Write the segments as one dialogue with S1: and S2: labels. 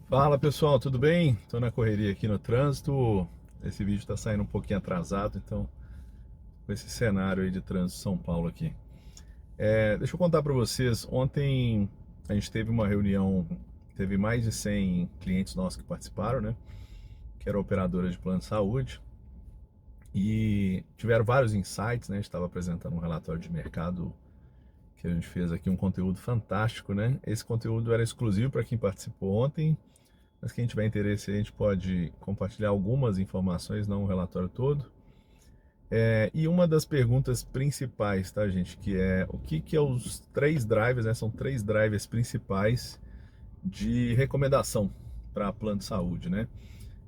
S1: Fala pessoal, tudo bem? Estou na correria aqui no trânsito. Esse vídeo está saindo um pouquinho atrasado, então com esse cenário aí de trânsito em São Paulo aqui. Deixa eu contar para vocês. Ontem a gente teve uma reunião, teve mais de 100 clientes nossos que participaram, né? Que eram operadoras de plano de saúde e tiveram vários insights, né? A gente estava apresentando um relatório de mercado que a gente fez aqui, um conteúdo fantástico, né? Esse conteúdo era exclusivo para quem participou ontem. Mas quem tiver interesse, a gente pode compartilhar algumas informações, não o relatório todo. E uma das perguntas principais, tá, gente, que é o que é os três drivers, né? São três drivers principais de recomendação para plano de saúde, né?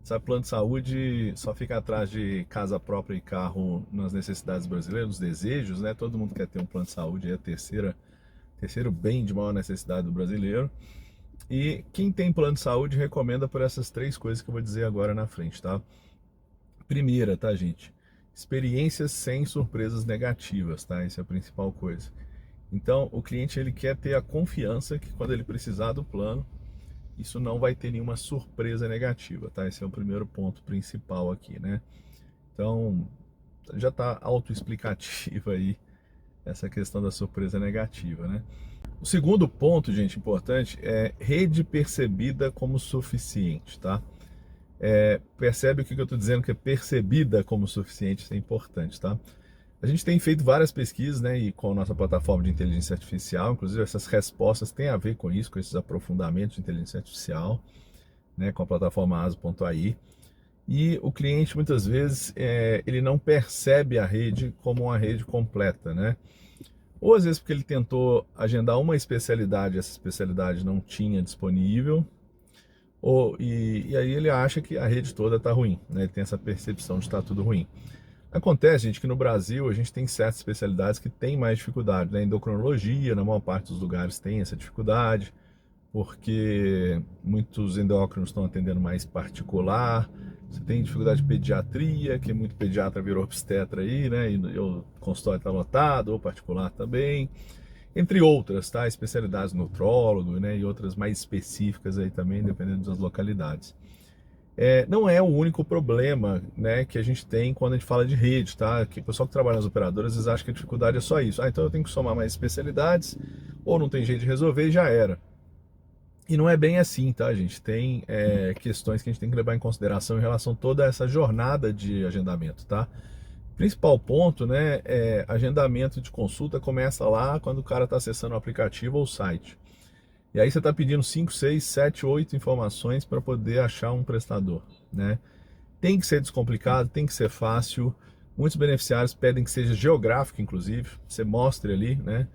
S1: Sabe, plano de saúde só fica atrás de casa própria e carro nas necessidades brasileiras, nos desejos, né? Todo mundo quer ter um plano de saúde, é a terceiro bem de maior necessidade do brasileiro. E quem tem plano de saúde recomenda por essas três coisas que eu vou dizer agora na frente, tá? Primeira, tá, gente? Experiências sem surpresas negativas, tá? Essa é a principal coisa. Então, o cliente ele quer ter a confiança que quando ele precisar do plano, isso não vai ter nenhuma surpresa negativa, tá? Esse é o primeiro ponto principal aqui, né? Então, já está autoexplicativa aí essa questão da surpresa negativa, né? O segundo ponto, gente, importante é rede percebida como suficiente, tá? Percebe o que eu estou dizendo que é percebida como suficiente, isso é importante, tá? A gente tem feito várias pesquisas, né, e com a nossa plataforma de inteligência artificial, inclusive essas respostas têm a ver com isso, com esses aprofundamentos de inteligência artificial, né, com a plataforma Aso.ai. E o cliente muitas vezes ele não percebe a rede como uma rede completa, né? Ou às vezes porque ele tentou agendar uma especialidade, essa especialidade não tinha disponível, e aí ele acha que a rede toda está ruim, né? Ele tem essa percepção de estar tudo ruim. Acontece, gente, que no Brasil a gente tem certas especialidades que têm mais dificuldade, né? Endocrinologia, na maior parte dos lugares tem essa dificuldade, porque muitos endócrinos estão atendendo mais particular. Você tem dificuldade de pediatria, que muito pediatra virou obstetra aí, né? E o consultório está lotado, ou particular também. Entre outras, tá? Especialidades nutrólogo, né? E outras mais específicas aí também, dependendo das localidades. Não é o único problema, né, que a gente tem quando a gente fala de rede, tá? Que o pessoal que trabalha nas operadoras, eles acham que a dificuldade é só isso. Ah, então eu tenho que somar mais especialidades, ou não tem jeito de resolver e já era. E não é bem assim, tá, gente? Tem questões que a gente tem que levar em consideração em relação a toda essa jornada de agendamento, tá? Principal ponto, né, agendamento de consulta começa lá quando o cara está acessando o aplicativo ou o site. E aí você está pedindo 5, 6, 7, 8 informações para poder achar um prestador, né? Tem que ser descomplicado, tem que ser fácil. Muitos beneficiários pedem que seja geográfico, inclusive, você mostre ali, né?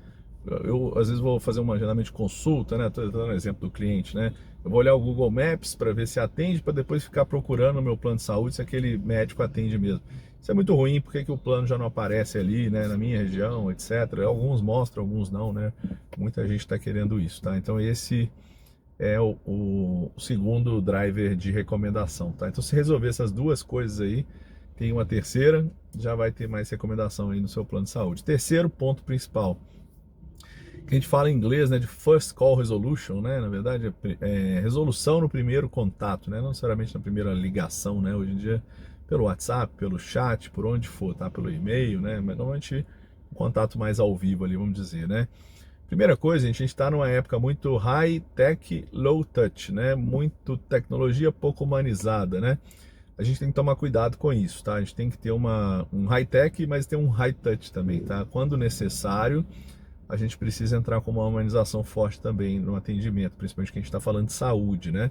S1: Eu às vezes vou fazer um agendamento de consulta, né? Estou dando um exemplo do cliente, né? Eu vou olhar o Google Maps para ver se atende, para depois ficar procurando no meu plano de saúde se aquele médico atende mesmo. Isso é muito ruim, porque que o plano já não aparece ali, né? Na minha região, etc. Alguns mostram, alguns não, né? Muita gente está querendo isso, tá? Então esse é o segundo driver de recomendação, tá? Então se resolver essas duas coisas aí, tem uma terceira, já vai ter mais recomendação aí no seu plano de saúde. Terceiro ponto principal, que a gente fala em inglês, né, de first call resolution, né? Na verdade, resolução no primeiro contato, né? Não necessariamente na primeira ligação, né? Hoje em dia, pelo WhatsApp, pelo chat, por onde for, tá? Pelo e-mail, né? Mas normalmente um contato mais ao vivo ali, vamos dizer, né? Primeira coisa, gente, a gente está numa época muito high tech, low touch, né? Muito tecnologia pouco humanizada, né? A gente tem que tomar cuidado com isso, tá? A gente tem que ter um high tech, mas ter um high touch também, tá? Quando necessário, a gente precisa entrar com uma humanização forte também no atendimento, principalmente que a gente está falando de saúde, né?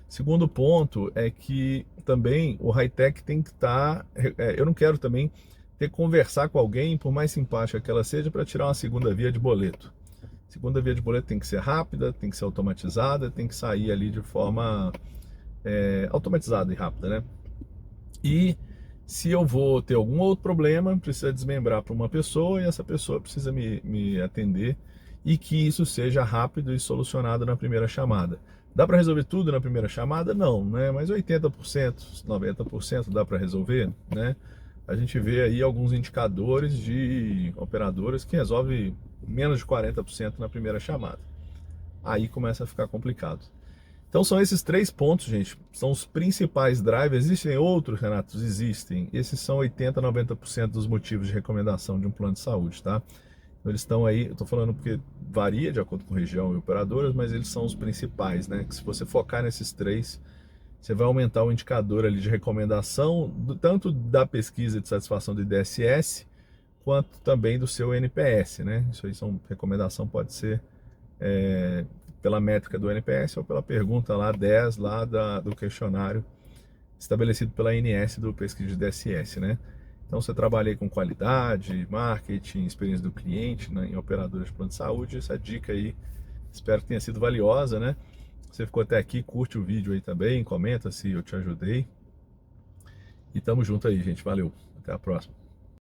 S1: Segundo ponto é que também o high-tech tem que estar. Eu não quero também ter que conversar com alguém, por mais simpática que ela seja, para tirar uma segunda via de boleto. Segunda via de boleto tem que ser rápida, tem que ser automatizada, tem que sair ali de forma automatizada e rápida, né? E se eu vou ter algum outro problema, precisa desmembrar para uma pessoa e essa pessoa precisa me atender e que isso seja rápido e solucionado na primeira chamada. Dá para resolver tudo na primeira chamada? Não, né? Mas 80%, 90% dá para resolver, né? A gente vê aí alguns indicadores de operadoras que resolvem menos de 40% na primeira chamada. Aí começa a ficar complicado. Então são esses 3 pontos, gente, são os principais drivers. Existem outros, Renato? Existem. Esses são 80, 90% dos motivos de recomendação de um plano de saúde, tá? Então, eles estão aí, eu estou falando porque varia de acordo com região e operadoras, mas eles são os principais, né? Que se você focar nesses 3, você vai aumentar o indicador ali de recomendação, tanto da pesquisa de satisfação do IDSS, quanto também do seu NPS, né? Isso aí são recomendação, pode ser pela métrica do NPS ou pela pergunta lá 10 lá do questionário estabelecido pela ANS do pesquisa de DSS, né? Então, você trabalha aí com qualidade, marketing, experiência do cliente, né, em operadoras de plano de saúde. Essa dica aí, espero que tenha sido valiosa, né? Você ficou até aqui, curte o vídeo aí também, comenta se eu te ajudei. E tamo junto aí, gente. Valeu. Até a próxima.